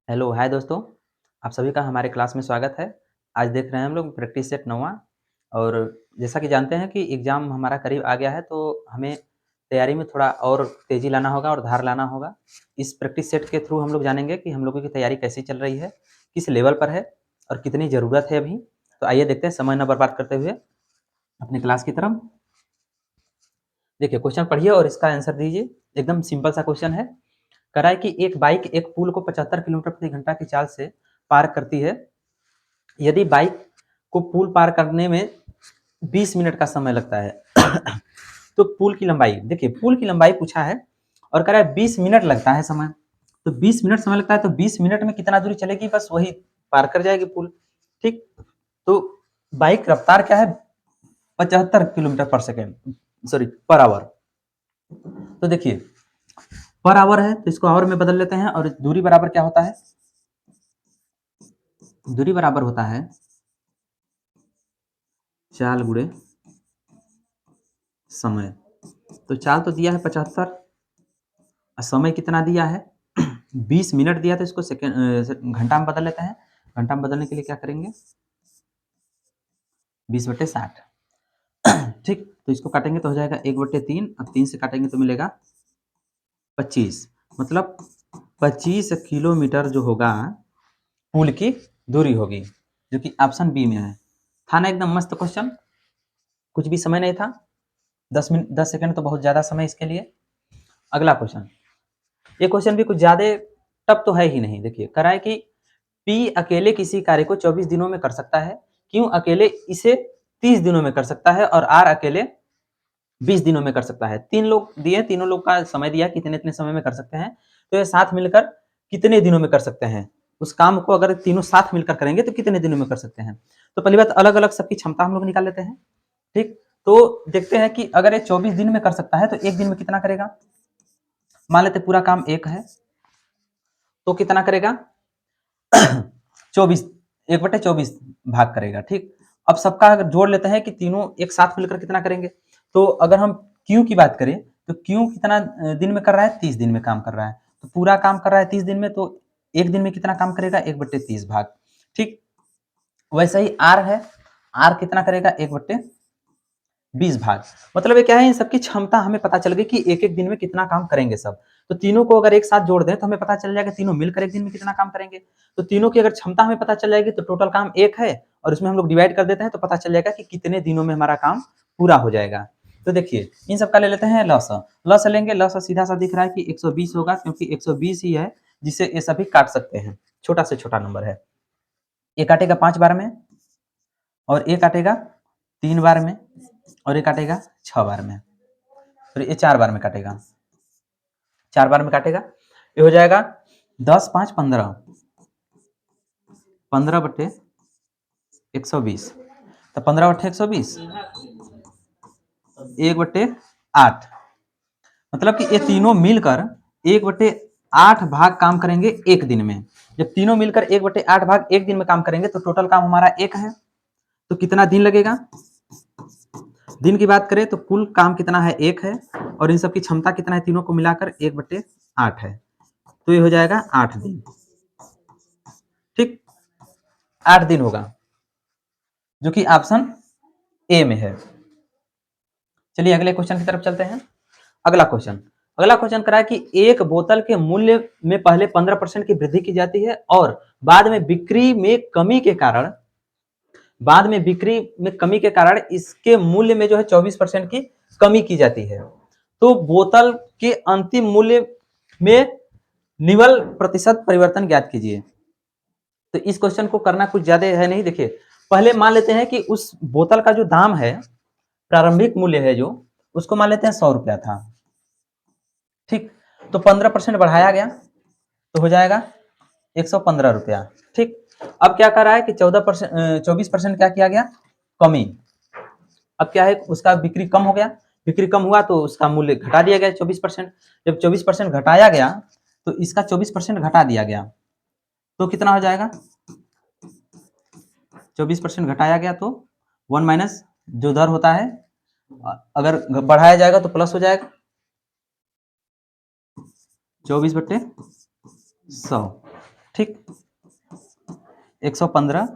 Hello, हाय दोस्तों। आप सभी का हमारे क्लास में स्वागत है। आज देख रहे हैं हम लोग प्रैक्टिस सेट 9वां और जैसा कि जानते हैं कि एग्ज़ाम हमारा करीब आ गया है, तो हमें तैयारी में थोड़ा और तेज़ी लाना होगा और धार लाना होगा। इस प्रैक्टिस सेट के थ्रू हम लोग जानेंगे कि हम लोगों की तैयारी कैसी चल रही है, किस लेवल पर है और कितनी ज़रूरत है अभी। तो आइए देखते हैं समय ना बर्बाद करते हुए अपनी क्लास की तरफ। देखिए, क्वेश्चन पढ़िए और इसका आंसर दीजिए। एकदम सिंपल सा क्वेश्चन है। कह रहा है कि एक बाइक एक पुल को 75 किलोमीटर प्रति घंटा की चाल से पार करती है। यदि बाइक को पुल पार करने में 20 मिनट का समय लगता है तो पुल की लंबाई, देखिए पुल की लंबाई पूछा है और कह रहा है 20 मिनट लगता है समय। तो 20 मिनट समय लगता है, तो 20 मिनट में कितना दूरी चलेगी, बस वही पार कर जाएगी पुल। ठीक, तो बाइक रफ्तार क्या है, 75 किलोमीटर पर सेकेंड, सॉरी पर आवर। तो देखिए पर आवर है तो इसको आवर में बदल लेते हैं और दूरी बराबर क्या होता है, दूरी बराबर होता है चाल गुणे समय। तो चाल तो दिया है 75 और समय कितना दिया है 20 मिनट दिया, तो इसको सेकेंड घंटा में बदल लेते हैं। घंटा में बदलने के लिए क्या करेंगे, 20/60। ठीक, तो इसको काटेंगे तो हो जाएगा 1/3। अब 3 से काटेंगे तो मिलेगा 25, मतलब 25 किलोमीटर जो होगा पुल की दूरी होगी, जो कि ऑप्शन बी में है। था ना एकदम मस्त क्वेश्चन, कुछ भी समय नहीं था। 10 सेकंड तो बहुत ज़्यादा समय इसके लिए। अगला क्वेश्चन, ये क्वेश्चन भी कुछ ज़्यादा टफ तो है ही नहीं। देखिए कह रहा है कि पी अकेले किसी कार्य को 24 दिनों में कर सकता है, क्यों अकेले इसे 30 दिनों में कर सकता है और आर अकेले 20 दिनों में कर सकता है। 3 लोग दिए, तीनों लोग का समय दिया कितने इतने समय में कर सकते हैं, तो ये साथ मिलकर कितने दिनों में कर सकते हैं। उस काम को अगर तीनों साथ मिलकर करेंगे तो कितने दिनों में कर सकते हैं। तो पहली बात, अलग अलग सबकी क्षमता हम लोग निकाल लेते हैं। ठीक, तो देखते हैं कि अगर ये 24 दिन में कर सकता है तो एक दिन में कितना करेगा। मान लेते पूरा काम एक है तो कितना करेगा 24, 1/24 भाग करेगा। ठीक, अब सबका अगर जोड़ लेते हैं कि तीनों एक साथ मिलकर कितना करेंगे। तो अगर हम क्यू की बात करें तो क्यू कितना दिन में कर रहा है, 30 दिन में काम कर रहा है। तो पूरा काम कर रहा है 30 दिन में, तो एक दिन में कितना काम करेगा, 1/30 भाग। ठीक, वैसे ही आर है, आर कितना करेगा, 1/20 भाग। मतलब ये क्या है, इन सबकी क्षमता हमें पता चल गई कि एक एक दिन में कितना काम करेंगे सब। तो तीनों को अगर एक साथ जोड़ दें तो हमें पता चल जाएगा तीनों मिलकर एक दिन में कितना काम करेंगे। तो तीनों की अगर क्षमता हमें पता चल जाएगी तो टोटल काम एक है और इसमें हम लोग डिवाइड कर देते हैं तो पता चल जाएगा कि कितने दिनों में हमारा काम पूरा हो जाएगा। तो देखिए इन सबका ले लेते हैं लॉस। लॉस लेंगे, लॉस सीधा सा दिख रहा है कि 120 होगा, क्योंकि 120 ही है जिसे ये सभी काट सकते हैं। छोटा से छोटा नंबर है, ये काटेगा 5 बार में और ये काटेगा 3 बार में और ये काटेगा 6 बार में और ये 4 बार में काटेगा। 4 बार में काटेगा, ये हो जाएगा 10 5 15, 15/120। तो 15/120 1/8, मतलब कि ये तीनों मिलकर 1/8 भाग काम करेंगे एक दिन में। जब तीनों मिलकर 1/8 भाग एक दिन में काम करेंगे तो टोटल काम हमारा एक है। तो कितना दिन लगेगा, दिन की बात करें तो कुल काम कितना है, एक है, और इन सब की क्षमता कितना है, तीनों को मिलाकर 1/8 है। तो ये हो जाएगा 8 दिन। ठीक, 8 दिन होगा, जो कि ऑप्शन ए में है। चलिए अगले क्वेश्चन की तरफ चलते हैं। अगला क्वेश्चन करा है कि एक बोतल के मूल्य में पहले 15% की वृद्धि की जाती है और बाद में बिक्री में कमी के कारण इसके मूल्य में जो है 24% की कमी की जाती है। तो बोतल के अंतिम मूल्य में निवल प्रतिशत परिवर्तन ज्ञात कीजिए। तो इस क्वेश्चन को करना कुछ ज्यादा है नहीं। देखिए पहले मान लेते हैं कि उस बोतल का जो दाम है, प्रारंभिक मूल्य है जो, उसको मान लेते हैं 100 रुपया था। ठीक, तो 15% बढ़ाया गया तो हो जाएगा 115 रुपया। ठीक, अब क्या कर रहा है कि 24% क्या किया गया, कमी। अब क्या है, उसका बिक्री कम हो गया, बिक्री कम हुआ तो उसका मूल्य घटा दिया गया 24%। जब 24% घटाया गया तो इसका 24% घटा दिया गया, तो कितना हो जाएगा, 24% घटाया गया तो 1 माइनस जो दर होता है, अगर बढ़ाया जाएगा तो प्लस हो जाएगा 24/100। ठीक, 115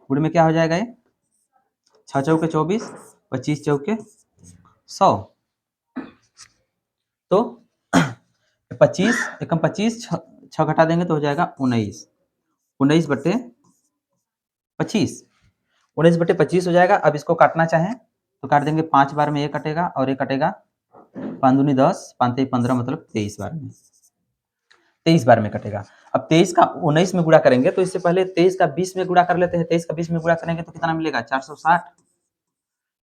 गुण में क्या हो जाएगा ये, 6 चौके 24, 25 चौके 100, तो 25 एकम 25, 6 घटा देंगे तो हो जाएगा 19, 19 बटे 25, 19 बटे 25 हो जाएगा। अब इसको काटना चाहें तो काट देंगे, 5 बार में ये कटेगा और ये कटेगा, 5 दूनी 10, 5 तेई 15, मतलब 23 बार में, 23 बार में कटेगा। अब 23 का 19 में गुणा करेंगे तो इससे पहले 23 का 20 में गुणा कर लेते हैं। 23 का 20 में गुणा करेंगे तो कितना मिलेगा, 460,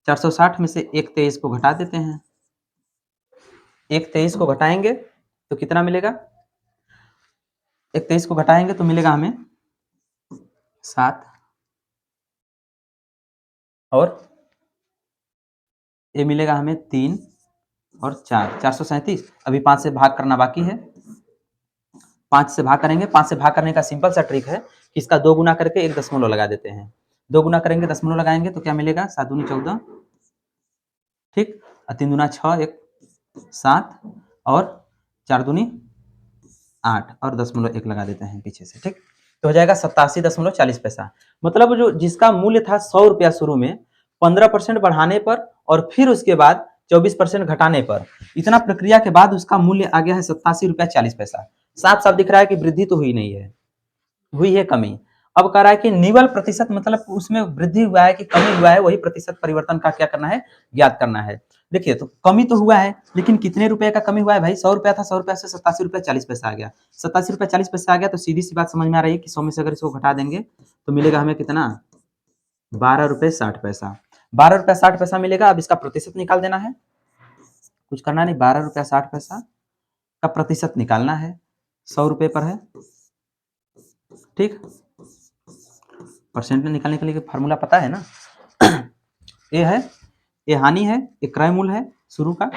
460 में से एक 23 को घटा देते हैं, एक 23 को घटाएंगे तो कितना मिलेगा, एक 23 को घटाएंगे तो मिलेगा हमें 7, और ये मिलेगा हमें 3 और 4, 437। अभी 5 से भाग करना बाकी है, 5 से भाग करेंगे। 5 से भाग करने का सिंपल सा ट्रिक है कि इसका 2 गुना करके एक दशमलव लगा देते हैं। 2 गुना करेंगे, दशमलव लगाएंगे तो क्या मिलेगा, 7 दूनी 14, ठीक, और 3 दूना 6, एक 7, और 4 दूनी 8, और दशमलव 1 लगा देते हैं पीछे से, ठीक, तो हो जाएगा 87.40 पैसा। मतलब जो जिसका मूल्य था 100 रुपया शुरू में, 15% बढ़ाने पर और फिर उसके बाद 24% घटाने पर, इतना प्रक्रिया के बाद उसका मूल्य आ गया है 87 रुपया 40 पैसा। साफ साफ दिख रहा है कि वृद्धि तो हुई नहीं है, हुई है कमी। अब कह रहा है कि निवल प्रतिशत, मतलब उसमें वृद्धि हुआ है कि कमी हुआ है, वही प्रतिशत परिवर्तन का क्या करना है, ज्ञात करना है। देखिए, तो कमी तो हुआ है, लेकिन कितने रुपए का कमी हुआ है भाई, 100 रुपया था, 100 रुपया से 87 रुपया 40 पैसा आ गया, 87 रुपया 40 पैसा आ गया, तो सीधी सी बात समझ में आ रही है कि 100 में से अगर इसको घटा देंगे तो मिलेगा हमें कितना, 12 रुपये 60 पैसा। 12 रुपया 60 पैसा मिलेगा। अब इसका प्रतिशत निकाल देना है, कुछ करना नहीं, 12 रुपया 60 पैसा का प्रतिशत निकालना है, 100 रुपये पर है, ठीक। परसेंट में निकालने के लिए फार्मूला पता है ना, ये है, ये हानि है, ये क्रय मूल्य है शुरू का,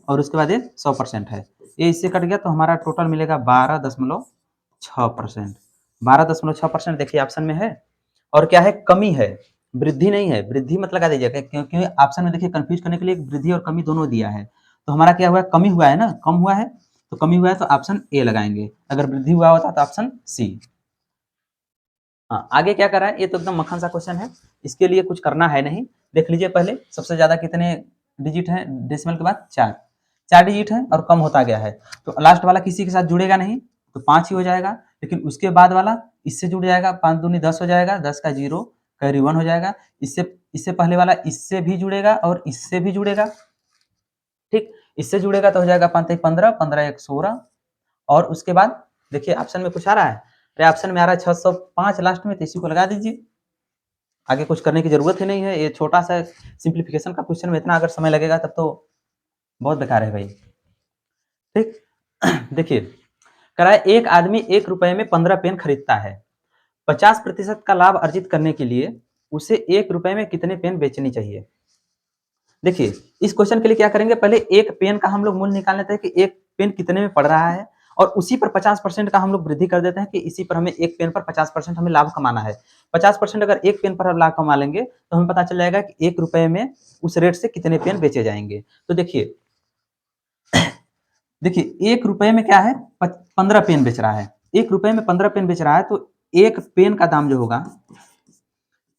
और उसके बाद ये 100% है, ये इससे कट गया तो हमारा टोटल मिलेगा 12.6%। 12.6% देखिए ऑप्शन में है, और क्या है, कमी है, वृद्धि नहीं है। वृद्धि मत लगा दीजिएगा, क्योंकि ऑप्शन में देखिए कंफ्यूज करने के लिए वृद्धि और कमी दोनों दिया है, तो हमारा क्या हुआ, कमी हुआ है ना, कम हुआ है, तो कमी हुआ है तो ऑप्शन ए लगाएंगे, अगर वृद्धि हुआ होता तो ऑप्शन सी। हाँ, आगे क्या करा है, ये तो एकदम मक्खन सा क्वेश्चन है, इसके लिए कुछ करना है नहीं। देख लीजिए पहले, सबसे ज्यादा कितने डिजिट है डेसिमल के बाद, 4, 4 डिजिट है और कम होता गया है, तो लास्ट वाला किसी के साथ जुड़ेगा नहीं, तो 5 ही हो जाएगा। लेकिन उसके बाद वाला इससे जुड़ जाएगा, 5 दूनी 10 हो जाएगा, 10 का 0 कैरी 1 हो जाएगा। इससे इससे पहले वाला इससे भी जुड़ेगा और इससे भी जुड़ेगा, ठीक, इससे जुड़ेगा तो हो जाएगा 5 एक 15, 15 एक 16, और उसके बाद देखिए ऑप्शन में कुछ आ रहा है, अरे ऑप्शन में आ रहा है 605 लास्ट में, तो इसी को लगा दीजिए, आगे कुछ करने की जरूरत ही नहीं है। ये छोटा सा सिंप्लीफिकेशन का क्वेश्चन में इतना अगर समय लगेगा तब तो बहुत बेकार है भाई, ठीक। देखिए, कह रहा है एक आदमी 1 रुपए में 15 पेन खरीदता है, 50% का लाभ अर्जित करने के लिए उसे 1 रुपए में कितने पेन बेचनी चाहिए। देखिए, इस क्वेश्चन के लिए क्या करेंगे, पहले एक पेन का हम लोग मूल्य निकाल लेते हैं कि एक पेन कितने में पड़ रहा है, और उसी पर 50% का हम लोग वृद्धि कर देते हैं कि इसी पर हमें एक पेन पर 50% हमें लाभ कमाना है। 50% अगर एक पेन पर लाभ कमा लेंगे तो हमें पता चल जाएगा कि 1 रुपए में उस रेट से कितने पेन बेचे जाएंगे। तो देखिए, देखिए 1 रुपए में क्या है, 15 पेन बेच रहा है, 1 रुपए में 15 पेन बेच रहा है, तो एक पेन का दाम जो होगा,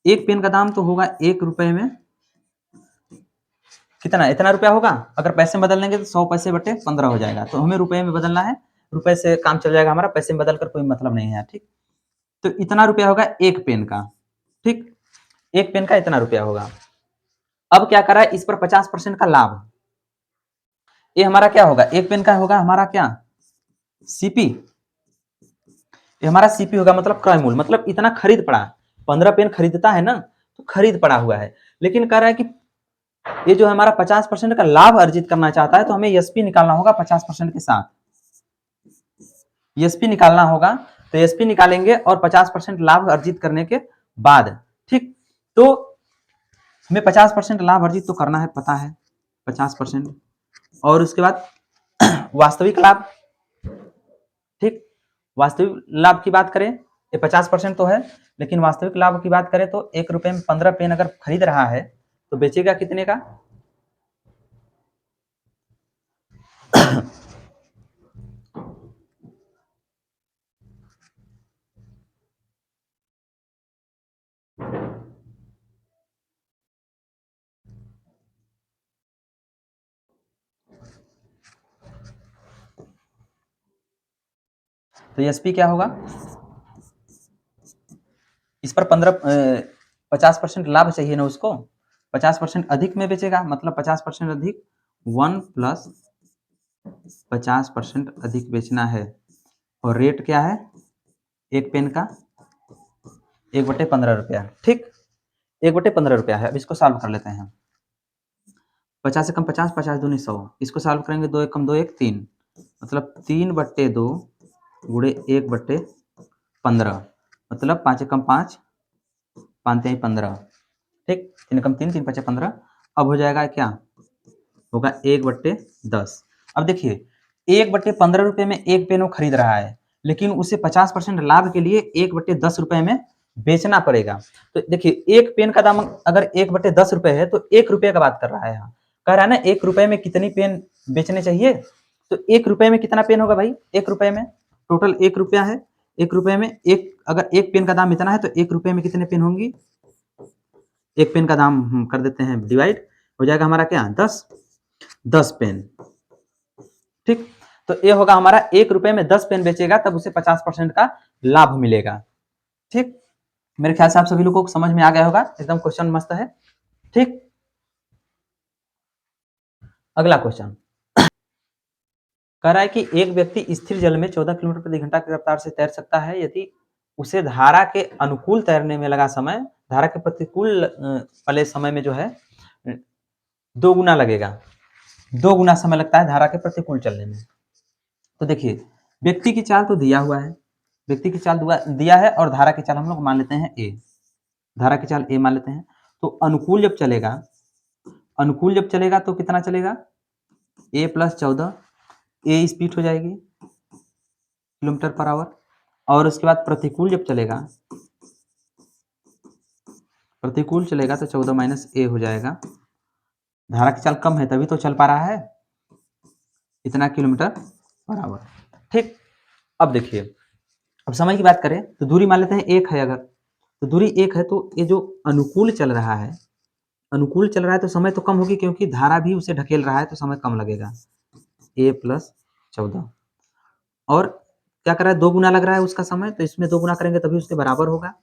एक पेन का दाम तो होगा 1 रुपए में कितना, इतना रुपया होगा। अगर पैसे में बदल लेंगे तो 100 पैसे बटे 15 हो जाएगा, तो हमें रुपए में बदलना है, रुपए से काम चल जाएगा हमारा, पैसे में बदल कर कोई मतलब नहीं है, ठीक। तो इतना रुपया होगा एक पेन का, ठीक, एक पेन का इतना रुपया होगा। अब क्या करा है, इस पर 50% का लाभ, ये हमारा क्या होगा, एक पेन का होगा हमारा क्या, सीपी, ये हमारा सीपी होगा, मतलब क्रय मूल्य, मतलब इतना खरीद पड़ा, 15 पेन खरीदता है ना, तो खरीद पड़ा हुआ है। लेकिन कह रहा है कि ये जो हमारा 50% का लाभ अर्जित करना चाहता है, तो हमें एसपी निकालना होगा 50% के साथ, एसपी निकालना होगा, तो एसपी निकालेंगे और 50% लाभ अर्जित करने के बाद, ठीक, तो हमें 50% लाभ अर्जित तो करना है, पता है 50%, और उसके बाद वास्तविक लाभ, ठीक, वास्तविक लाभ की बात करें, ये 50% तो है, लेकिन वास्तविक लाभ की बात करें तो 1 रुपए में 15 पेन अगर खरीद रहा है तो बेचेगा कितने का, तो एसपी क्या होगा, इस पर 50% लाभ चाहिए ना उसको, 50% अधिक में बेचेगा, मतलब 50% अधिक 1 प्लस 50% अधिक बेचना है। और रेट क्या है एक पेन का 1/15 रुपया, ठीक, 1/15 रुपया है। अब इसको सॉल्व कर लेते हैं। 50 से कम 50, 50 दूनी 100, इसको सॉल्व करेंगे 2 एक कम 2 एक 3, मतलब 3/2 गुणे 1/15, मतलब 5 एकम 5, 5 तिहाई 15, ठीक, 3 एकम 3, 3 5 15। अब हो जाएगा क्या, होगा 1/10। अब देखिए 1/15 रुपये में एक पेन वो खरीद रहा है, लेकिन उसे 50% लाभ के लिए 1/10 रुपये में बेचना पड़ेगा। तो देखिए एक पेन का दाम अगर 1/10 रुपये है तो 1 रुपये का बात कर रहा है यहाँ, कह रहा है ना 1 रुपये में कितनी पेन बेचने चाहिए। तो 1 रुपये में कितना पेन होगा भाई, 1 रुपये में टोटल 1 रुपया है, 1 रुपये में एक, अगर एक पेन का दाम इतना है तो 1 रुपये में कितने पेन होंगी, एक पेन का दाम हम कर देते हैं डिवाइड, हो जाएगा हमारा क्या 10 पेन, ठीक। तो ये होगा हमारा 1 रुपये में 10 पेन बेचेगा तब उसे 50% का लाभ मिलेगा, ठीक। मेरे ख्याल से आप सभी लोगों को समझ में आ गया होगा, एकदम क्वेश्चन मस्त है, ठीक। अगला क्वेश्चन कह रहा है कि एक व्यक्ति स्थिर जल में 14 किलोमीटर प्रति घंटा की रफ्तार से तैर सकता है यदि उसे धारा के अनुकूल तैरने में लगा समय धारा के प्रतिकूल वाले समय में जो है 2 गुना लगेगा, 2 गुना समय लगता है धारा के प्रतिकूल चलने में। तो देखिए व्यक्ति की चाल तो दिया हुआ है, व्यक्ति की चाल दिया है और धारा की चाल हम लोग मान लेते हैं ए, धारा की चाल ए मान लेते हैं। तो अनुकूल जब चलेगा, अनुकूल जब चलेगा तो कितना चलेगा, ए प्लस 14, ए स्पीड हो जाएगी किलोमीटर पर आवर। और उसके बाद प्रतिकूल जब चलेगा, प्रतिकूल चलेगा तो 14 माइनस ए हो जाएगा, धारा की चाल कम है तभी तो चल पा रहा है इतना किलोमीटर पर आवर, ठीक। अब देखिए अब समय की बात करें तो दूरी मान लेते हैं 1 है, अगर तो दूरी 1 है तो ये जो अनुकूल चल रहा है, अनुकूल चल रहा है तो समय तो कम होगी क्योंकि धारा भी उसे ढकेल रहा है तो समय कम लगेगा, ए प्लस 14। और क्या कर रहा है 2 गुना लग रहा है उसका समय, तो इसमें 2 गुना करेंगे तभी उसके बराबर होगा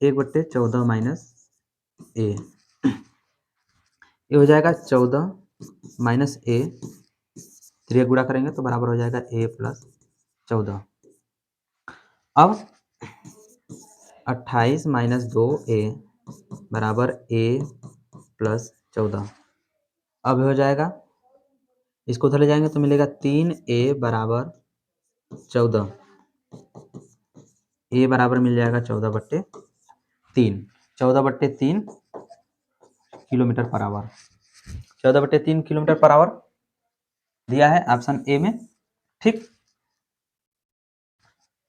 1/14 माइनस ए, ये हो जाएगा 14 माइनस ए, 3 गुणा करेंगे तो बराबर हो जाएगा ए प्लस 14। अब 28 माइनस 2 ए बराबर ए प्लस 14। अब हो जाएगा इसको उधर ले जाएंगे तो मिलेगा 3 ए बराबर 14, ए बराबर मिल जाएगा 14/3, 14/3 kilometre per hour, 14/3 kilometre per hour दिया है ऑप्शन ए में, ठीक।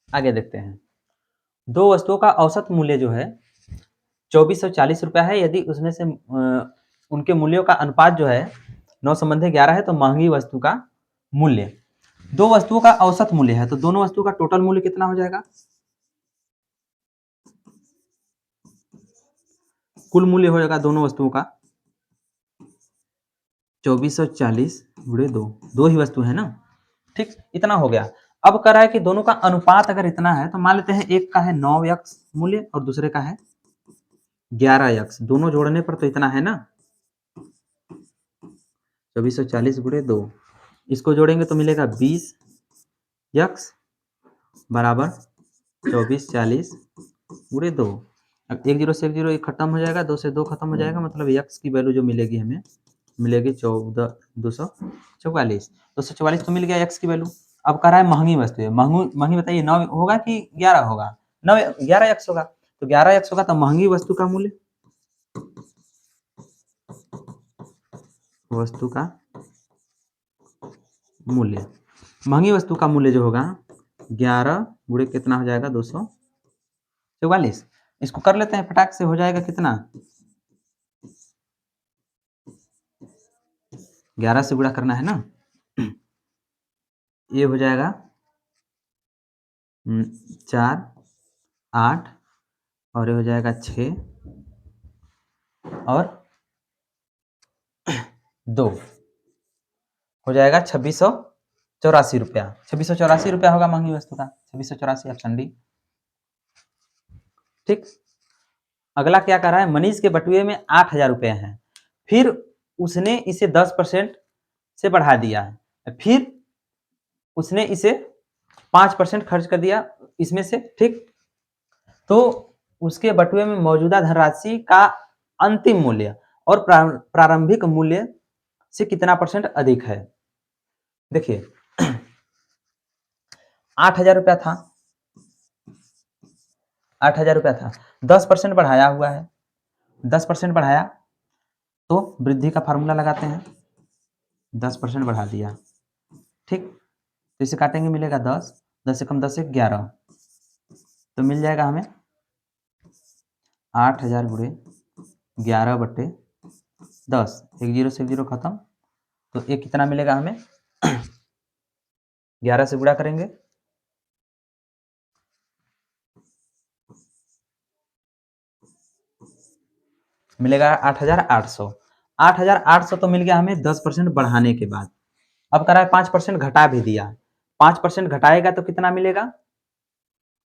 आगे देखते हैं, दो वस्तुओं का औसत मूल्य जो है 2440 रुपया है, यदि उसमें से उनके मूल्यों का अनुपात जो है 9:11 है तो महंगी वस्तु का मूल्य, दो वस्तुओं का औसत मूल्य है तो दोनों वस्तुओं का टोटल मूल्य कितना हो जाएगा, कुल मूल्य हो जाएगा दोनों वस्तुओं का 2440 गुणे 2, दो ही वस्तु है ना, ठीक, इतना हो गया। अब कह रहा है कि दोनों का अनुपात अगर इतना है तो मान लेते हैं एक का है 9x मूल्य और दूसरे का है 11x, दोनों जोड़ने पर तो इतना है ना 2440 गुणे 2, इसको जोड़ेंगे तो मिलेगा 20x बराबर 2440 गुणे 2। अब 1 जीरो से 1 जीरो एक खत्म हो जाएगा, 2 से 2 खत्म हो जाएगा, मतलब x की वैल्यू जो मिलेगी हमें मिलेगी 244, 244 तो मिल गया x की वैल्यू। अब कह रहा है महंगी वस्तु है, महंगी बताइए 9 होगा कि 11 होगा, 9 11x होगा, तो 11x होगा तो महंगी वस्तु का मूल्य, वस्तु का मूल्य, महंगी वस्तु का मूल्य जो होगा 11 गुणे कितना हो जाएगा 244, इसको कर लेते हैं फटाक से, हो जाएगा कितना 11 से गुणा करना है ना, ये हो जाएगा 4 8 और ये हो जाएगा 6 और 2 हो जाएगा 2600 ₹84, 2684 रुपया होगा महंगी वस्तु का, 2684 ऑप्शन डी। ठीक। अगला क्या कह रहा है, मनीष के बटुए में 8,000 रुपए हैं, फिर उसने इसे 10% से बढ़ा दिया है, फिर उसने इसे 5% खर्च कर दिया इसमें से, ठीक। तो उसके बटुए में मौजूदा धनराशि का अंतिम मूल्य और प्रारंभिक मूल्य से कितना परसेंट अधिक है। देखिए 8,000 रुपया था, 8,000 रुपया था, 10% बढ़ाया हुआ है, 10% बढ़ाया तो वृद्धि का फार्मूला लगाते हैं, 10% बढ़ा दिया, ठीक। तो इसे काटेंगे, मिलेगा 10, 10 से कम 10 से 11, तो मिल जाएगा हमें 8,000 गुणे 11/10, एक जीरो से एक जीरो खत्म, तो ये कितना मिलेगा हमें 11 से गुणा करेंगे, मिलेगा 8,800, 8,800 तो मिल गया हमें 10% बढ़ाने के बाद। अब कह रहा है 5% घटा भी दिया, 5% घटाएगा तो कितना मिलेगा,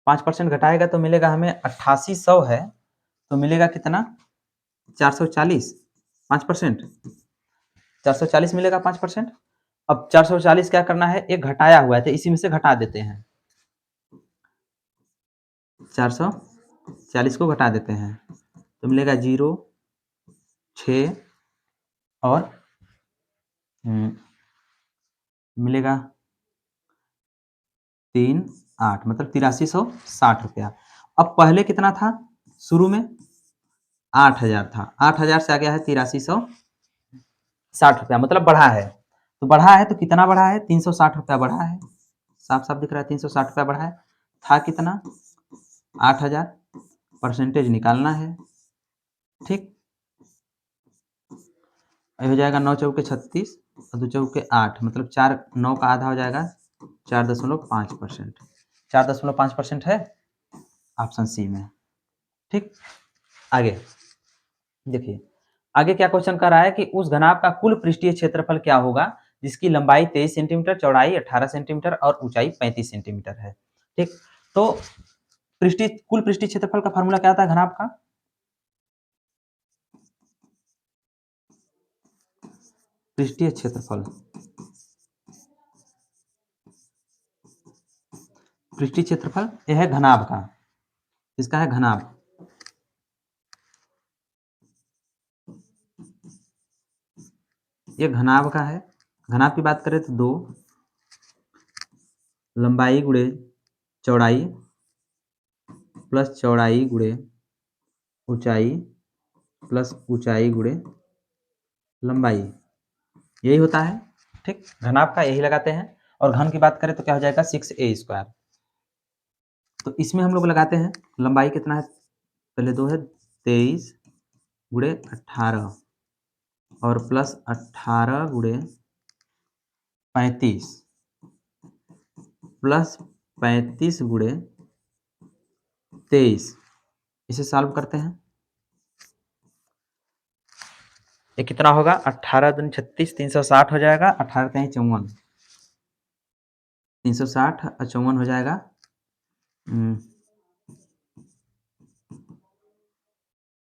5% घटाएगा तो मिलेगा हमें 8800 है, तो मिलेगा कितना 440, 5%, 440 मिलेगा 5%। अब 440 क्या करना है, एक घटाया हुआ है तो इसी में से घटा देते हैं, 440 को घटा देते हैं तो मिलेगा 0, 6 और मिलेगा 3, 8, मतलब 8360 रुपया। अब पहले कितना था, शुरू में 8,000 था, 8,000 से आ गया है 8360 रुपया, मतलब बढ़ा है, तो बढ़ा है तो कितना बढ़ा है, 360 रुपया बढ़ा है, साफ साफ दिख रहा है 360 रुपया बढ़ा है, था कितना 8,000, परसेंटेज निकालना है, ठीक। हो जाएगा 9 चौके 36 और 2 चौके 8, मतलब 4, 9 का आधा हो जाएगा 4.5%, 4.5% है ऑप्शन सी में, ठीक। आगे देखिए, आगे क्या क्वेश्चन कर रहा है कि उस घनाभ का कुल पृष्ठीय क्षेत्रफल क्या होगा जिसकी लंबाई 23 सेंटीमीटर, चौड़ाई 18 सेंटीमीटर और ऊंचाई 35 सेंटीमीटर है, ठीक। तो कुल पृष्ठीय क्षेत्रफल का फार्मूला क्या था घनाभ का, पृष्ठीय क्षेत्रफल, पृष्ठीय क्षेत्रफल यह है घनाभ का, इसका है घनाभ, ये घनाभ का है। घनाभ की बात करें तो 2 लंबाई गुणे चौड़ाई प्लस चौड़ाई गुणे ऊंचाई प्लस ऊंचाई गुणे लंबाई, यही होता है, ठीक। घनाभ का यही लगाते हैं। और घन की बात करें तो क्या हो जाएगा 6a², तो इसमें हम लोग लगाते हैं लंबाई कितना है, पहले 2 है 23 गुणे 18 और प्लस 18 गुणे 35 प्लस 35 गुणे 23, इसे सॉल्व करते हैं, ये कितना होगा 18 दूनी 36, 360 हो जाएगा, 18 3 54, 360 और 54 हो जाएगा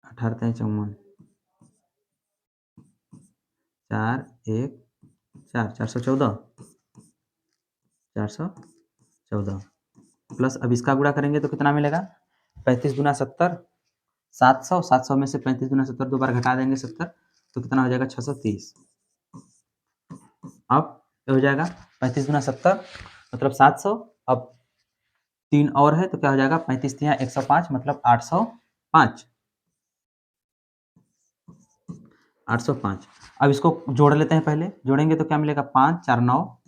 18 3 54, 4 1 4, 414, 414 प्लस अब इसका गुणा करेंगे तो कितना मिलेगा 35 गुना 70, 700, 700 में से 35 गुना 70 दो बार घटा देंगे 70, तो कितना हो जाएगा 630। अब ये हो जाएगा 35 गुना 70 मतलब 700, अब 3 और है तो क्या हो जाएगा 35 3 105 मतलब 805, 805। अब इसको जोड़ लेते हैं, पहले जोड़ेंगे तो क्या मिलेगा 5 4 9,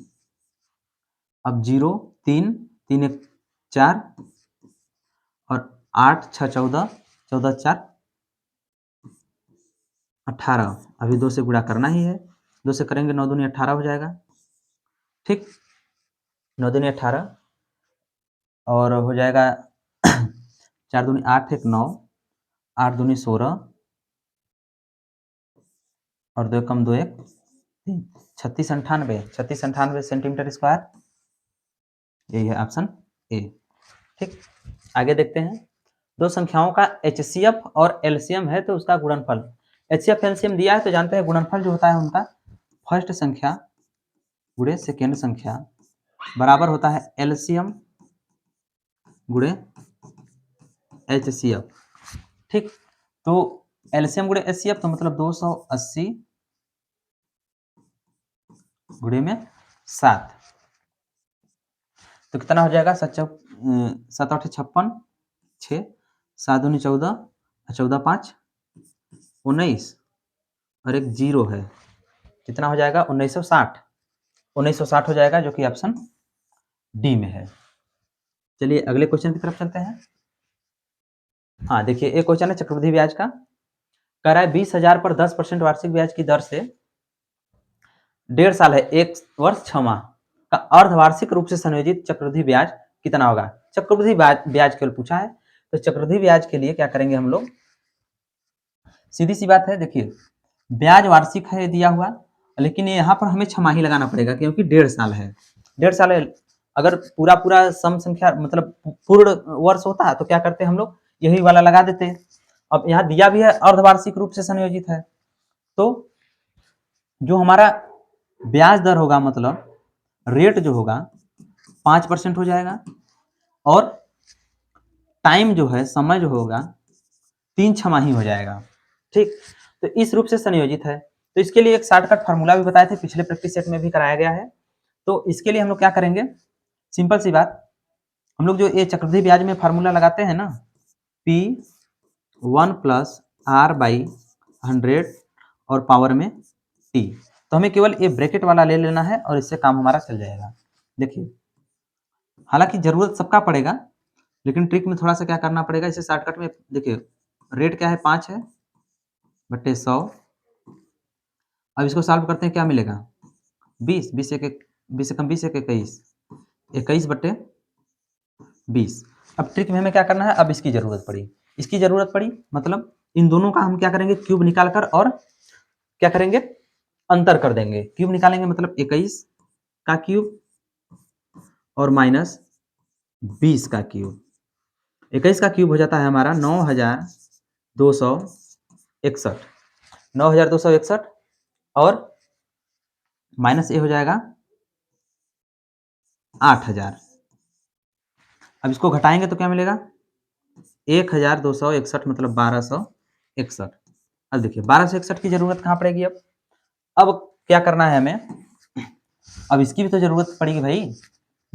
अब 0 3 3 1 4 और 8 6 14, 14 4 18, अभी 2 से गुणा करना ही है, 2 से करेंगे 9 दूनी 18 हो जाएगा, ठीक। 9 दूनी 18 और हो जाएगा 4 दूनी 8 1 9, 8 दूनी 16 और 2 कम 2 1 36 98 सेंटीमीटर स्क्वायर। यही है ऑप्शन ए। ठीक, आगे देखते हैं। दो संख्याओं का एचसीएफ और एलसीएम है तो उसका गुणनफल। एचसीएफ एलसीएम दिया है तो जानते हैं गुणनफल जो होता है उनका फर्स्ट संख्या गुणे सेकेंड संख्या बराबर होता है एलसीएम गुणे एचसीएफ। ठीक, तो एलसीएम गुणे एचसीएफ तो मतलब 280 गुणे में 7 तो कितना हो जाएगा? 7 8 56, 6 7 दूनी 14, 14 5 19 और एक जीरो है, कितना हो जाएगा? 1960। 1960 हो जाएगा जो कि ऑप्शन डी में है। चलिए अगले क्वेश्चन की तरफ चलते हैं। हाँ देखिए, एक क्वेश्चन है चक्रवृद्धि ब्याज का। कह रहा है 20,000 पर 10% वार्षिक ब्याज की दर से 1.5 साल है 1 वर्ष 6 माह का अर्धवार्षिक रूप से संयोजित चक्रवृद्धि ब्याज कितना होगा? चक्रवृद्धि ब्याज केवल पूछा है, तो चक्रवृद्धि ब्याज के लिए क्या करेंगे हम लोग? सीधी सी बात है, देखिए ब्याज वार्षिक है दिया हुआ, लेकिन यहाँ पर हमें छमाही लगाना पड़ेगा क्योंकि 1.5 साल है। 1.5 साल है, अगर पूरा पूरा सम संख्या मतलब पूर्ण वर्ष होता है तो क्या करते हम लोग? यही वाला लगा देते हैं। अब यहाँ दिया भी है अर्धवार्षिक रूप से संयोजित है, तो जो हमारा ब्याज दर होगा मतलब रेट जो होगा 5% हो जाएगा और टाइम जो है समय जो होगा 3 छमाही हो जाएगा। ठीक, तो इस रूप से संयोजित है। तो इसके लिए एक शॉर्टकट फार्मूला भी बताए थे, पिछले प्रैक्टिस सेट में भी कराया गया है। तो इसके लिए हम लोग क्या करेंगे? सिंपल सी बात, हम लोग जो ये चक्रवृद्धि ब्याज में फार्मूला लगाते हैं ना, P1 प्लस R बाई 100 और पावर में T, तो हमें केवल ये ब्रैकेट वाला ले लेना है और इससे काम हमारा चल जाएगा। देखिए, हालांकि जरूरत सबका पड़ेगा, लेकिन ट्रिक में थोड़ा सा क्या करना पड़ेगा, इसे शॉर्टकट में देखिए, रेट क्या है? 5 है बट्टे 100। अब इसको सॉल्व करते हैं, क्या मिलेगा? 20 20 एक 20 से कम 20 एक 21 21 बट्टे 20। अब ट्रिक में हमें क्या करना है? अब इसकी जरूरत पड़ी मतलब इन दोनों का हम क्या करेंगे? क्यूब निकाल कर और क्या करेंगे? अंतर कर देंगे। क्यूब निकालेंगे मतलब 21 का क्यूब और माइनस 20 का क्यूब। 21 का क्यूब हो जाता है हमारा 9261, 9261 और माइनस ए हो जाएगा 8000। अब इसको घटाएंगे तो क्या मिलेगा? 1261 मतलब 1261। अब देखिए 1261 की जरूरत कहाँ पड़ेगी? अब क्या करना है हमें? अब इसकी भी तो जरूरत पड़ेगी भाई।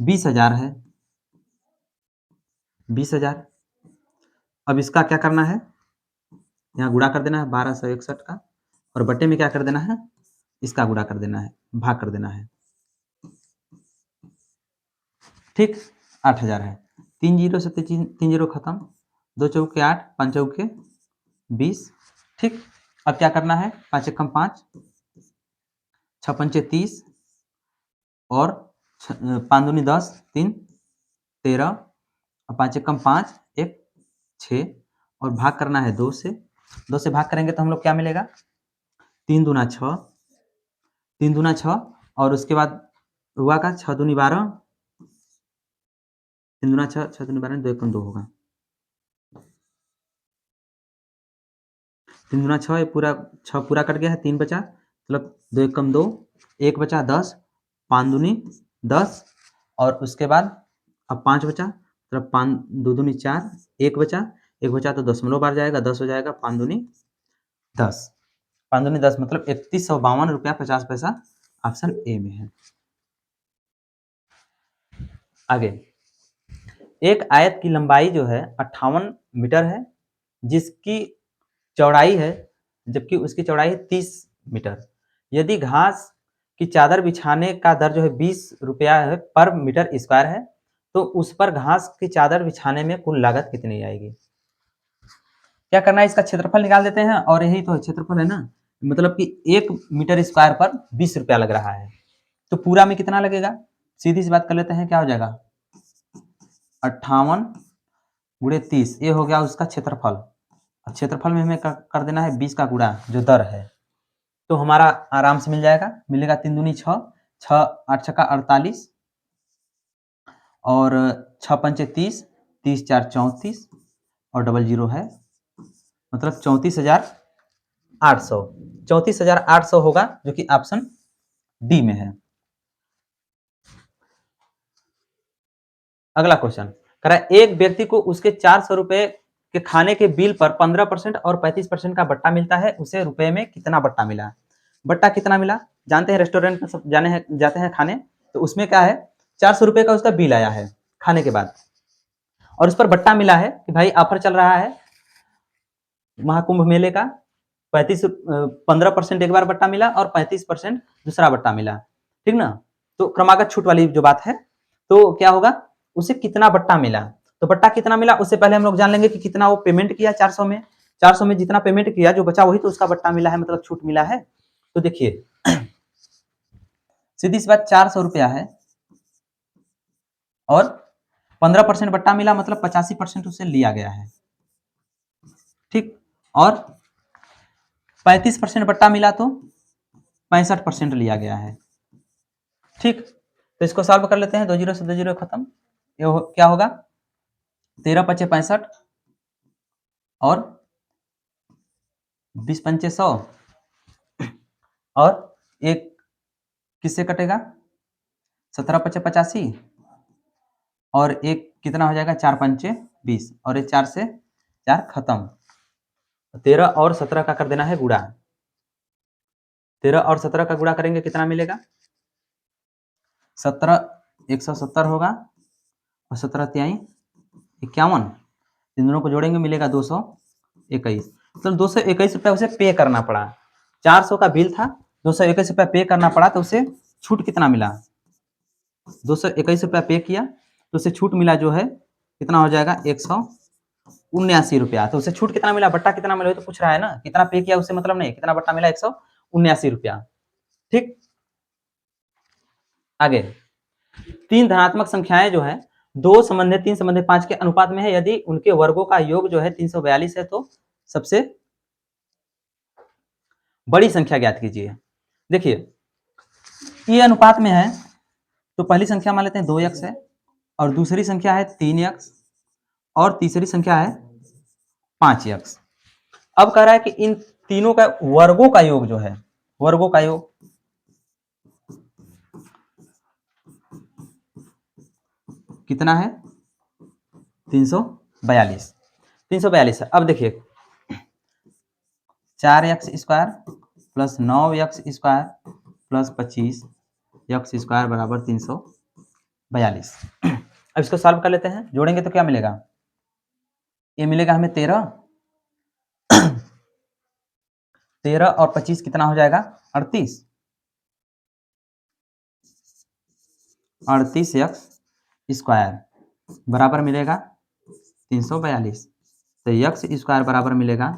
20,000 है, 20,000। अब इसका क्या करना है? यहाँ गुणा कर देना है 1261 का और बट्टे में क्या कर देना है? इसका गुणा कर देना है, भाग कर देना है। ठीक, 8000 है। 3 जीरो से 3 जीरो खत्म, 2 चौके 8, 5 चौके 20। ठीक, अब क्या करना है? 5 एकम 5, 6 पंचे 30 और 5 दूनी 10, 3 13 और 5 एकम 5 1 6 और भाग करना है 2 से। 2 से भाग करेंगे तो हम लोग क्या मिलेगा? 3 दूना 6, 3 दूना 6 और उसके बाद हुआ का 6 दूनी 12, 3 दूना 6, 6 दूनी 12, 2 एकम 2 होगा। 3 दूना 6, पूरा 6 पूरा कट गया है, 3 बचा मतलब 2 एकम 2, 1 बचा 10, 5 दूनी 10 और उसके बाद अब 5 बचा मतलब 5 2 दूनी 4, 1 बचा, 1 बचा तो दशमलव बार जाएगा, 10 हो जाएगा, 5 दूनी 10, 5 दूनी 10 मतलब 3152 रुपया 50 पैसा ऑप्शन ए में है। आगे, एक आयत की लंबाई जो है 58 मीटर है, जिसकी चौड़ाई है, जबकि उसकी चौड़ाई है 30 मीटर। यदि घास की चादर बिछाने का दर जो है 20 रुपया है पर मीटर स्क्वायर है, तो उस पर घास की चादर बिछाने में कुल लागत कितनी आएगी? क्या करना है? इसका क्षेत्रफल निकाल देते हैं और यही तो क्षेत्रफल है ना, मतलब कि 1 मीटर स्क्वायर पर 20 रुपया लग रहा है, तो पूरा में कितना लगेगा? सीधी सी बात कर लेते हैं, क्या हो जाएगा? 58 गुणे 30, ये हो गया उसका क्षेत्रफल। क्षेत्रफल में हमें कर देना है 20 का गुणा जो दर है, तो हमारा आराम से मिल जाएगा, मिलेगा 3 दूनी 6, 6 8 छक्का 48 और 6 पंचे 30, 30 4 34 और डबल 0 है, मतलब 34,800, 34,800 होगा, जो कि ऑप्शन डी में है। अगला क्वेश्चन कह रहा है एक व्यक्ति को उसके 400 रुपए के खाने के बिल पर 15% और 35% का बट्टा मिलता है, उसे रुपए में कितना बट्टा मिला? बट्टा कितना मिला? जानते हैं रेस्टोरेंट में सब जाते हैं खाने, तो उसमें क्या है 400 रुपए का उसका बिल आया है खाने के बाद, और उस पर बट्टा मिला है कि भाई ऑफर चल रहा है महाकुंभ मेले का, 15% एक बार बट्टा मिला और 35% दूसरा बट्टा मिला, ठीक ना। तो क्रमागत छूट वाली जो बात है, तो क्या होगा उसे कितना बट्टा मिला, तो बट्टा कितना मिला उससे पहले हम लोग जान लेंगे कि कितना वो पेमेंट किया 400 में, 400 में जितना पेमेंट किया जो बचा वही तो उसका बट्टा मिला है, मतलब छूट मिला है। तो देखिए सीधी सी बात 400 रुपया है और 15% बट्टा मिला, मतलब 85% उससे लिया गया है, ठीक, और 35% बट्टा मिला तो 65% लिया गया है, ठीक। तो इसको सॉल्व कर लेते हैं, 2 जीरो से 2 जीरो खत्म, क्या होगा 13 पचे 65 और 20 पंचे 100 और एक किससे कटेगा 17 पचे 85 और एक कितना हो जाएगा 4 पंचे 20 और एक 4 से 4 खत्म, 13 और 17 का कर देना है गुणा, 13 और 17 का गुणा करेंगे कितना मिलेगा 17 170 होगा और 17 त्याई 51, इन दोनों को जोड़ेंगे मिलेगा 221, तो 221 रुपया उसे पे करना पड़ा, 400 का बिल था 221 रुपया पे करना पड़ा, तो उसे छूट कितना मिला 221 रुपया पे किया तो उसे छूट मिला जो है कितना हो जाएगा 179 रुपया, तो उसे छूट कितना मिला बट्टा कितना मिला तो पूछ रहा है ना, कितना पे किया उससे मतलब नहीं, कितना बट्टा मिला 179 रुपया, ठीक। आगे तीन धनात्मक संख्याएं जो है 3 संबंधित 5 के अनुपात में है, यदि उनके वर्गों का योग जो है 342 है तो सबसे बड़ी संख्या ज्ञात कीजिए। देखिए ये अनुपात में है तो पहली संख्या मान लेते हैं 2x है और दूसरी संख्या है 3x और तीसरी संख्या है 5x। अब कह रहा है कि इन तीनों का वर्गों का योग जो है, वर्गों का योग कितना है 342, 342 है। अब देखिए 4x square plus 9x square plus 25x square बराबर 342। अब इसको सॉल्व कर लेते हैं, जोड़ेंगे तो क्या मिलेगा, ये मिलेगा हमें 13, 13 और 25 कितना हो जाएगा 38, 38x स्क्वायर बराबर मिलेगा 342, तो x स्क्वायर बराबर मिलेगा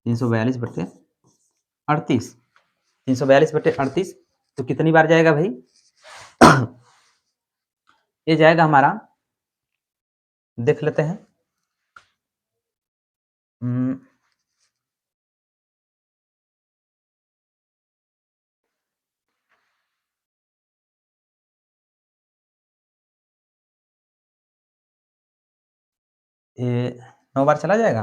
342 बटे 38, 342 बटे 38, तो कितनी बार जाएगा भाई ये जाएगा हमारा, देख लेते हैं, 9 बार चला जाएगा,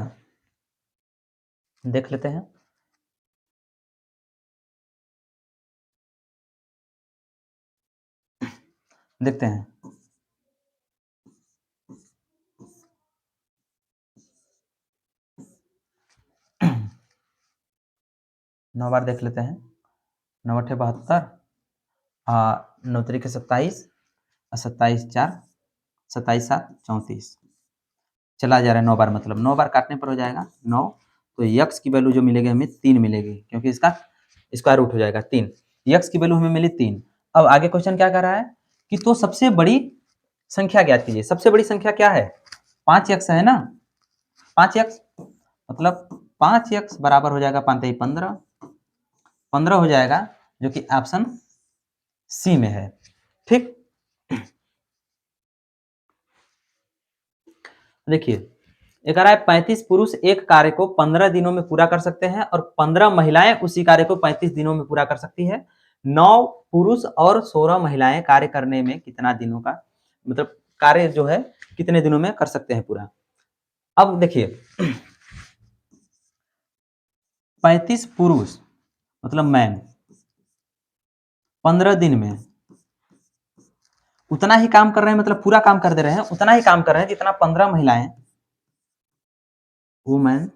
देख लेते हैं, देखते हैं, नौ बार देख लेते हैं, 9 अठे 72, 9 तरीके 27, 27 4, 27 7 34, चला जा रहा है 9 बार, मतलब 9 बार काटने पर हो जाएगा 9, तो यक्स की वैल्यू जो मिलेगी हमें 3 मिलेगी, क्योंकि इसका स्क्वायर रूट हो जाएगा 3, यक्स की वैल्यू हमें मिली 3। अब आगे क्वेश्चन क्या कर रहा है कि तो सबसे बड़ी संख्या ज्ञात कीजिए, सबसे बड़ी संख्या क्या है 5x है ना, 5x मतलब 5x बराबर हो जाएगा 5 15, 15 हो जाएगा, जो कि ऑप्शन सी में है, ठीक। देखिए ये कह रहा है 35 पुरुष एक कार्य को 15 दिनों में पूरा कर सकते हैं और 15 महिलाएं उसी कार्य को 35 दिनों में पूरा कर सकती है। 9 पुरुष और 16 महिलाएं कार्य करने में कितना दिनों का मतलब कार्य जो है कितने दिनों में कर सकते हैं पूरा। अब देखिए 35 पुरुष मतलब मैन 15 दिन में उतना ही काम कर रहे हैं, मतलब पूरा काम कर दे रहे हैं, उतना ही काम कर रहे हैं जितना 15 महिलाएं वुमेन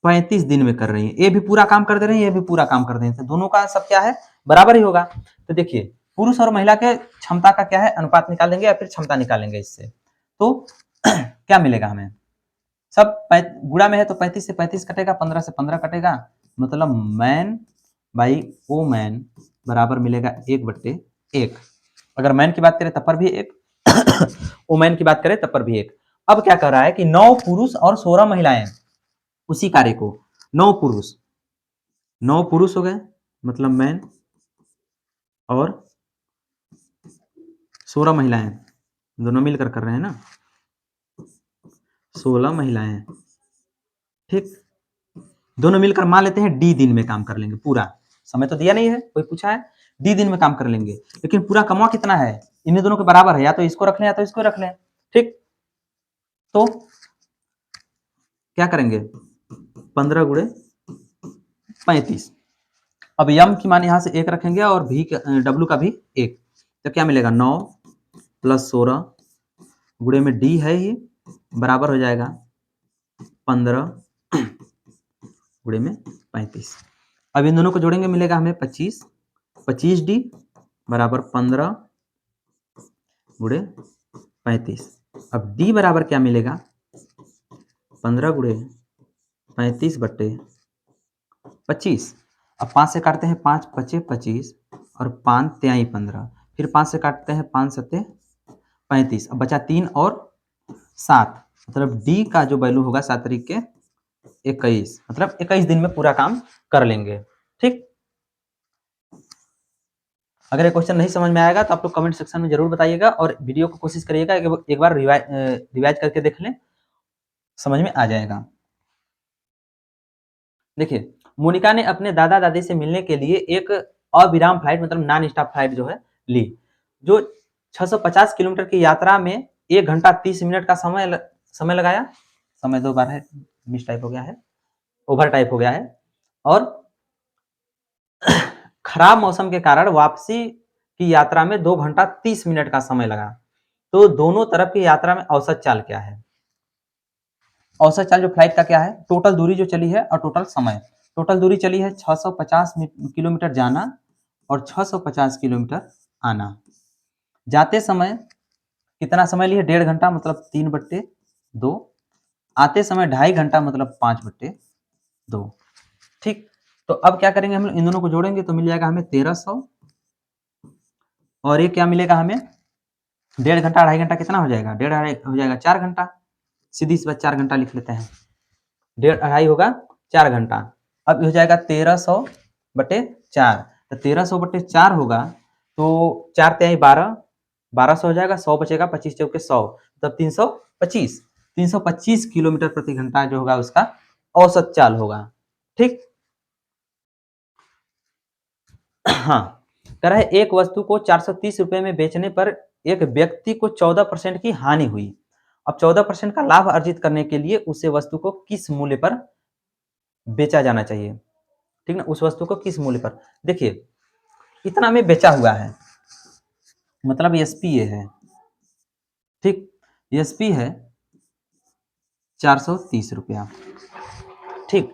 35 दिन में कर रही है। ये भी पूरा काम कर दे रहे हैं, ये भी पूरा काम कर दे रहे हैं, तो दोनों का सब क्या है बराबर ही होगा। तो देखिए पुरुष और महिला के क्षमता का क्या है अनुपात निकाल लेंगे या फिर क्षमता निकालेंगे इससे, तो क्या मिलेगा हमें, सब गुणा में है तो 35 से 35 कटेगा, 15 से 15 कटेगा, मतलब मैन बाई ओ मैन बराबर मिलेगा 1/1। अगर मैन की बात करें तब पर भी 1 ओमैन की बात करें तब पर भी 1। अब क्या कर रहा है कि 9 पुरुष और 16 महिलाएं उसी कार्य को, 9 पुरुष हो गए मतलब मैन और 16 महिलाएं दोनों मिलकर कर रहे हैं ना, 16 महिलाएं, ठीक, दोनों मिलकर मान लेते हैं डी दिन में काम कर लेंगे पूरा, समय तो दिया नहीं है, कोई पूछा है, डी दिन में काम कर लेंगे, लेकिन पूरा कमा कितना है इन्हीं दोनों के बराबर है, या तो इसको रख लें या तो इसको रख लें, ठीक। तो क्या करेंगे 15 गुणे 35। अब यम की मान यहां से 1 रखेंगे और भी डब्ल्यू का भी 1, तो क्या मिलेगा 9 + 16 गुणे में डी है ही बराबर हो जाएगा 15 गुणे में 35। अब इन दोनों को जोड़ेंगे मिलेगा हमें 25, 25 डी बराबर 15 गुणे 35। अब डी बराबर क्या मिलेगा 15 गुणे 35/25। अब 5 से काटते हैं 5 × 5 = 25 और 5 × 3 = 15, फिर 5 से काटते हैं 5 × 7 = 35। अब बचा 3 और 7, मतलब डी का जो वैल्यू होगा 7 तारीख के 21, मतलब 21 दिन में पूरा काम कर लेंगे, ठीक। अगर ये क्वेश्चन नहीं समझ में आएगा तो आप लोग कमेंट सेक्शन में जरूर बताइएगा और वीडियो को कोशिश करिएगा एक बार रिवाइज करके देख लें, समझ में आ जाएगा। देखिए मोनिका ने अपने दादा दादी से मिलने के लिए एक अविराम फ्लाइट मतलब नॉन स्टॉप फ्लाइट जो है ली, जो 650 किलोमीटर की यात्रा में 1 घंटा 30 मिनट का समय लगाया, समय 2 बार है मिस टाइप हो गया है, ओवर टाइप हो गया है, और खराब मौसम के कारण वापसी की यात्रा में 2 घंटा 30 मिनट का समय लगा, तो दोनों तरफ की यात्रा में औसत चाल क्या है। औसत चाल जो फ्लाइट का क्या है, टोटल दूरी जो चली है और टोटल समय, टोटल दूरी चली है 650 किलोमीटर जाना और 650 किलोमीटर आना। जाते समय कितना समय लिए 1.5 घंटा मतलब 3/2, आते समय 2.5 घंटा मतलब 5/2, ठीक। तो अब क्या करेंगे हम इन दोनों को जोड़ेंगे तो मिल जाएगा हमें 1300 और ये क्या मिलेगा हमें 1.5 घंटा 2.5 घंटा कितना हो जाएगा, 1.5 हो जाएगा 4 घंटा, सीधी सी बात 4 घंटा लिख लेते हैं, 1.5 होगा 4 घंटा। अब हो जाएगा 1300/4, तो 1300/4 होगा तो 4 × 3 = 12, 1200 हो जाएगा, 100 बचेगा, 25 चौके 100, तब 325 किलोमीटर प्रति घंटा जो होगा उसका औसत चाल होगा, ठीक। हाँ, कह रहा है एक वस्तु को 430 रुपए में बेचने पर एक व्यक्ति को 14% की हानि हुई। अब 14% का लाभ अर्जित करने के लिए उसे वस्तु को किस मूल्य पर बेचा जाना चाहिए, ठीक ना, उस वस्तु को किस मूल्य पर। देखिए इतना में बेचा हुआ है मतलब एसपी ये है, ठीक, एसपी है 430 रुपया, ठीक।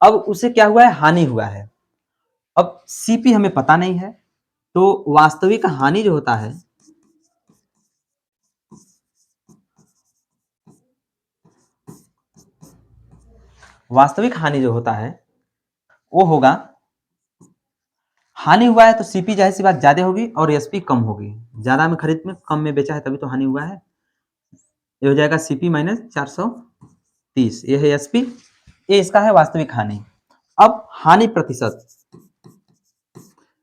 अब उसे क्या हुआ है हानि हुआ है, अब सीपी हमें पता नहीं है, तो वास्तविक हानि जो होता है वास्तविक हानि जो होता है वो होगा, हानि हुआ है तो सीपी जाहिर सी बात ज्यादा होगी और एसपी कम होगी, ज्यादा में खरीद में कम में बेचा है तभी तो हानि हुआ है, ये हो जाएगा सीपी माइनस 430, ये है एसपी, ये इसका है वास्तविक हानि। अब हानि प्रतिशत,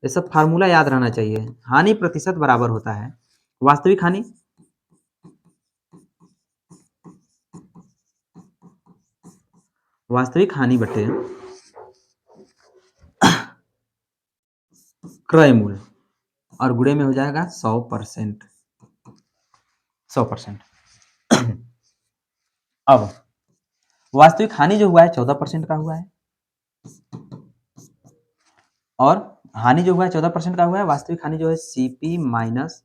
ये सब फार्मूला याद रहना चाहिए, हानि प्रतिशत बराबर होता है वास्तविक हानि वास्तविक हानि बटे क्रय मूल्य और गुणे में हो जाएगा 100%। 100%। अब वास्तविक हानि जो हुआ है 14% का हुआ है, और हानि जो हुआ है 14% का हुआ है, वास्तविक हानि जो है सीपी माइनस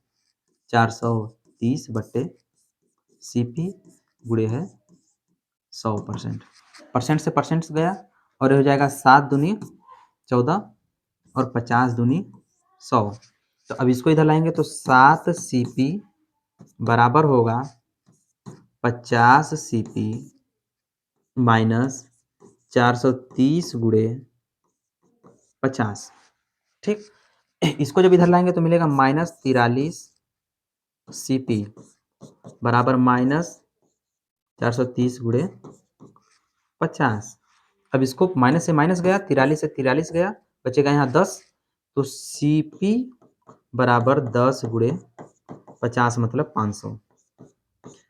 430 बट्टे सीपी गुणे है 100%। परसेंट से परसेंट गया और ये हो जाएगा 7 दूनी 14 और 50 दूनी 100। तो अब इसको इधर लाएंगे तो 7 सीपी बराबर होगा 50 सीपी माइनस 430 गुणे 50। ठीक, इसको जब इधर लाएंगे तो मिलेगा माइनस 43 सीपी बराबर माइनस 430 गुणे 50। अब इसको माइनस से माइनस गया, 43 से 43 गया, बचेगा यहाँ 10। तो सीपी बराबर 10 गुणे 50 मतलब 500।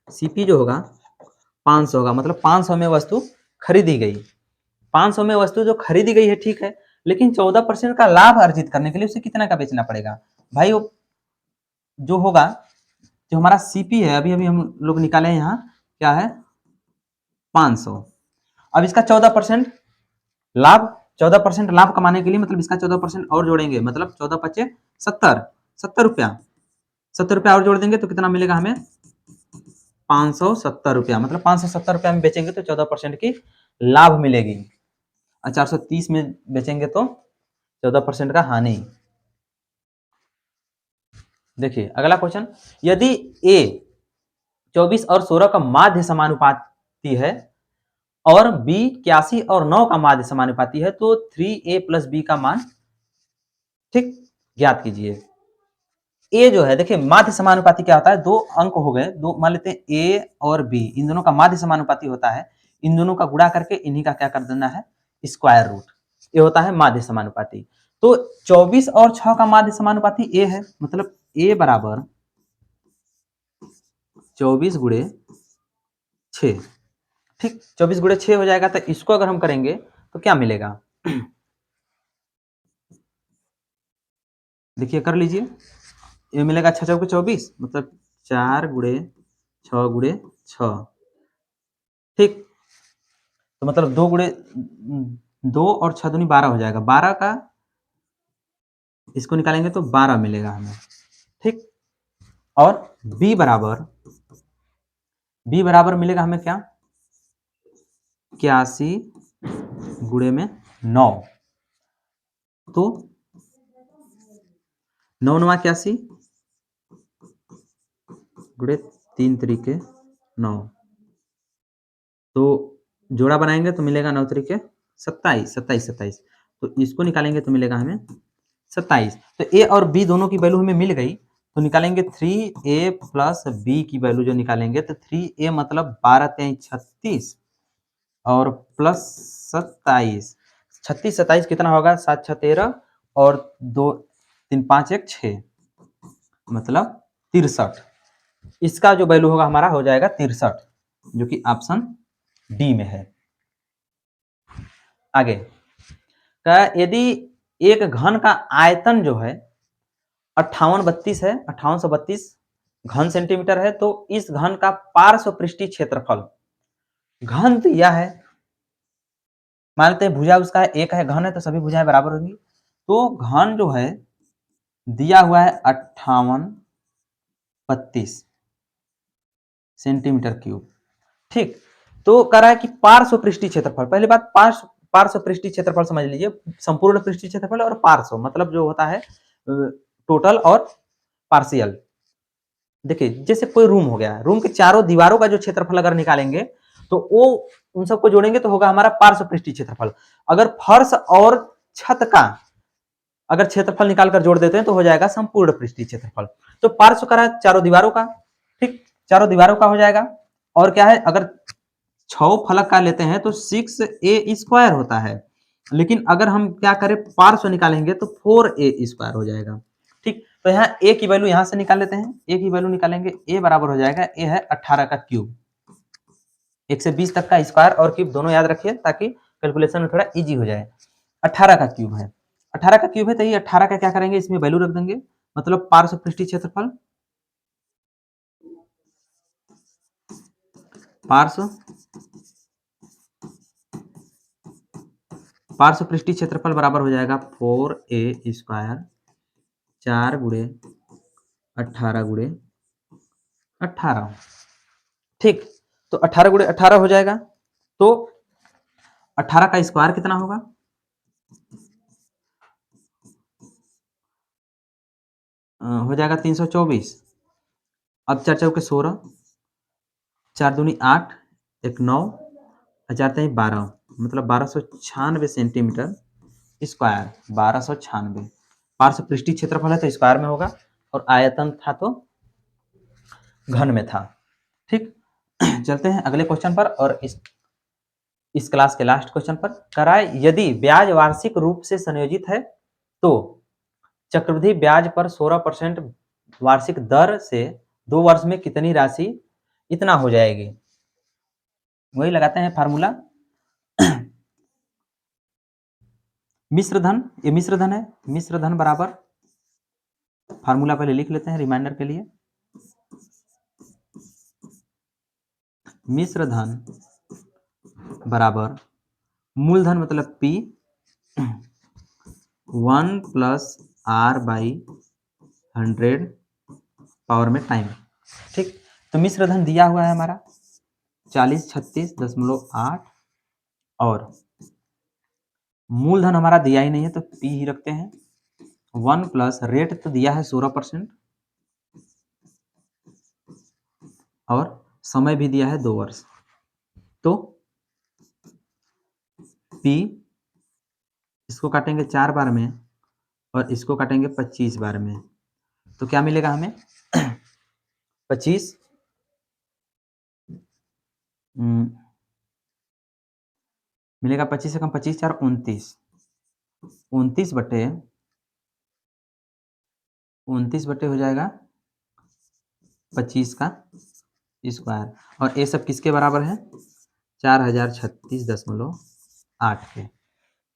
सीपी जो होगा 500 होगा, मतलब 500 में वस्तु खरीदी गई। 500 में वस्तु जो खरीदी गई है ठीक है, लेकिन 14% का लाभ अर्जित करने के लिए उसे कितना का बेचना पड़ेगा भाई? वो जो होगा, जो हमारा सीपी है, अभी अभी हम लोग निकाले यहाँ क्या है 500। अब इसका 14% लाभ, 14% लाभ कमाने के लिए मतलब इसका 14% और जोड़ेंगे, मतलब 14 पच्चे 70, 70 रुपया, 70 रुपया और जोड़ देंगे तो कितना मिलेगा हमें 570 रुपया, मतलब 570 रुपया में बेचेंगे तो 14% की लाभ मिलेगी, और 430 में बेचेंगे तो 14% का हानि। देखिए अगला क्वेश्चन, यदि ए 24 और 16 का माध्य समानुपाती है और बी 81 और 9 का माध्य समानुपाती है तो 3a प्लस बी का मान ठीक ज्ञात कीजिए। ए जो है, देखिए माध्य समानुपाती क्या होता है, दो अंक हो गए, दो मान लेते हैं ए और बी, इन दोनों का माध्य समानुपाती होता है, इन दोनों का गुणा करके इन्हीं का क्या कर देना है स्क्वायर रूट, ये होता है माध्य समानुपाती। तो 24 और 6 का माध्य समानुपाती ए है, मतलब ए बराबर 24 गुणे 6। ठीक, 24 गुणे 6 हो जाएगा, तो इसको अगर हम करेंगे तो क्या मिलेगा देखिए कर लीजिए, ये मिलेगा 6 चौके 24, मतलब 4 गुणे 6 गुणे 6। ठीक, तो मतलब 2 गुणे 2 और 6 दूनी 12 हो जाएगा, 12 का इसको निकालेंगे तो 12 मिलेगा हमें। ठीक, और बी बराबर मिलेगा हमें क्या 81 गुणे में 9, तो 9 9 81 गुणे 3 तरीके 9, तो जोड़ा बनाएंगे तो मिलेगा 9 तरीके 27, 27 27, तो इसको निकालेंगे तो मिलेगा हमें 27। तो ए और बी दोनों की वैल्यू हमें मिल गई, तो निकालेंगे 3a प्लस बी की वैल्यू जो निकालेंगे तो 3a मतलब 12 3 36 और प्लस 27, 36 27 कितना होगा 7 6 13 और 2 3 5 1 6, मतलब 63। इसका जो वैल्यू होगा हमारा हो जाएगा 63, जो कि ऑप्शन डी में है। आगे यदि एक घन का आयतन जो है 5832 है, 5832 घन सेंटीमीटर है, तो इस घन का पार्श्व पृष्ठीय क्षेत्रफल, घन दिया है, मानते हैं भुजा उसका एक है, घन है तो सभी भुजाएं बराबर होंगी, तो घन जो है दिया हुआ है 5832 सेंटीमीटर क्यूब। ठीक, तो कह रहा है कि पार्श्व पृष्ठीय क्षेत्रफल, पहली बात पार्श्व पृष्ठीय क्षेत्रफल समझ लीजिए, संपूर्ण पृष्ठीय क्षेत्रफल और पार्श्व मतलब जो होता है टोटल और पार्शियल। देखिए जैसे कोई रूम हो गया, रूम के चारों दीवारों का जो क्षेत्रफल अगर निकालेंगे तो वो उन सबको जोड़ेंगे तो होगा हमारा पार्श्व पृष्ठीय क्षेत्रफल। अगर फर्श और छत का अगर क्षेत्रफल निकालकर जोड़ देते हैं तो हो जाएगा संपूर्ण पृष्ठीय क्षेत्रफल। तो पार्श्व करा चारों दीवारों का, ठीक, चारों दीवारों का हो जाएगा, और क्या है अगर 6 फलक का लेते हैं तो 6a स्क्वायर होता है, लेकिन अगर हम क्या करें पार्श्व निकालेंगे तो 4a स्क्वायर हो जाएगा। ठीक, तो यहाँ a की वैल्यू यहाँ से निकाल लेते हैं, a की वैल्यू निकालेंगे, a बराबर हो जाएगा, a है 18 का क्यूब, 1 से 20 तक का स्क्वायर और क्यूब दोनों याद रखिए ताकि कैलकुलेशन में थोड़ा ईज़ी हो जाए। 18 का क्यूब है। 18 का क्यूब है तो ये 18 का क्या करेंगे, इसमें वैल्यू रख देंगे, मतलब पार्श्व पृष्ठीय क्षेत्रफल, पार्श्व पार्श्व पृष्ठीय क्षेत्रफल बराबर हो जाएगा 4a स्क्वायर 4 गुणे 18 गुणे 18। ठीक, तो 18 गुणे 18 हो जाएगा, तो 18 का स्क्वायर कितना होगा? हो जाएगा 324। अब 4 चौके 16, 4 दूनी 8, 1 9, 4 तेई 12, मतलब 1296 सेंटीमीटर स्क्वायर, 1296। पार्श्व पृष्ठीय क्षेत्रफल है तो स्क्वायर में होगा, और आयतन था तो घन में था। ठीक, चलते हैं अगले क्वेश्चन पर, और इस क्लास के लास्ट क्वेश्चन पर। कराए, यदि ब्याज वार्षिक रूप से संयोजित है तो चक्रवृद्धि ब्याज पर 16% वार्षिक दर से 2 वर्ष में कितनी राशि इतना हो जाएगी? वही लगाते हैं फार्मूला। मिश्र धन, ये मिश्र धन है, मिश्र धन बराबर, फार्मूला पहले लिख लेते हैं रिमाइंडर के लिए। मिश्र धन बराबर मूलधन मतलब P 1 plus R by 100 power में टाइम। ठीक, तो मिश्र धन दिया हुआ है हमारा 4036.8, और मूलधन हमारा दिया ही नहीं है तो P ही रखते हैं। 1 प्लस रेट तो दिया है 16%, और समय भी दिया है 2 वर्ष, तो P इसको काटेंगे 4 बार में और इसको काटेंगे 25 बार में, तो क्या मिलेगा हमें? 25 मिलेगा, 25 से कम 25 4 29, 29 बटे 29 बटे हो जाएगा 25 का स्क्वायर, और ये सब किसके बराबर है? 4036.8 के।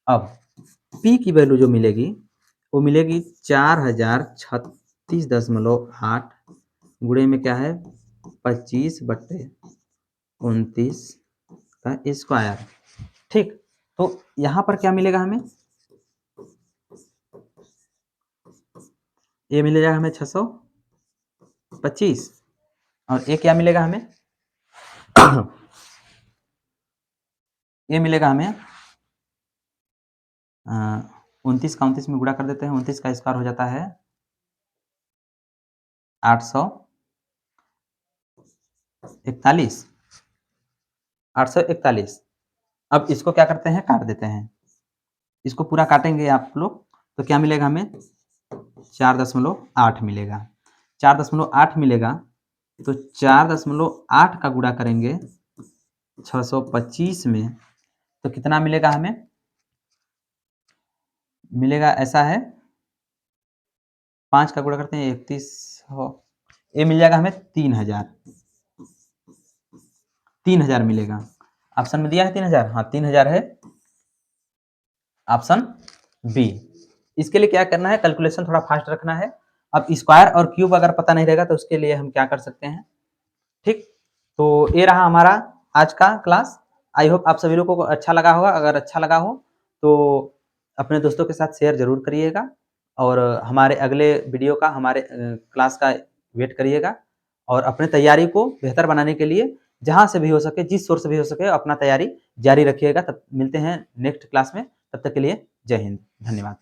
अब P की वैल्यू जो मिलेगी वो मिलेगी 4036.8 गुणे में क्या है 25 बटे 29 का स्क्वायर। ठीक, तो यहाँ पर क्या मिलेगा हमें? ये मिलेगा हमें 625, और ये क्या मिलेगा हमें? ये मिलेगा हमें 29 का 29 में गुणा कर देते हैं, 29 का स्क्वायर हो जाता है 841, 841। अब इसको क्या करते हैं, काट देते हैं, इसको पूरा काटेंगे आप लोग तो क्या मिलेगा हमें? 4.8 मिलेगा, 4.8 मिलेगा, तो 4.8 का गुणा करेंगे 625 में, तो कितना मिलेगा हमें? मिलेगा, ऐसा है 5 का गुणा करते हैं 31 हो, ये मिल जाएगा हमें 3000, 3000 मिलेगा। ऑप्शन में दिया है 3000, हाँ 3000 है ऑप्शन बी। इसके लिए क्या करना है, कैलकुलेशन थोड़ा फास्ट रखना है। अब स्क्वायर और क्यूब अगर पता नहीं रहेगा तो उसके लिए हम क्या कर सकते हैं। ठीक, तो ये रहा हमारा आज का क्लास। आई होप आप सभी लोगों को अच्छा लगा होगा। अगर अच्छा लगा हो तो अपने दोस्तों के साथ शेयर जरूर करिएगा, और हमारे अगले वीडियो का, हमारे क्लास का वेट करिएगा, और अपने तैयारी को बेहतर बनाने के लिए जहाँ से भी हो सके, जिस सोर्स से भी हो सके, अपना तैयारी जारी रखिएगा। तब मिलते हैं नेक्स्ट क्लास में, तब तक के लिए जय हिंद, धन्यवाद।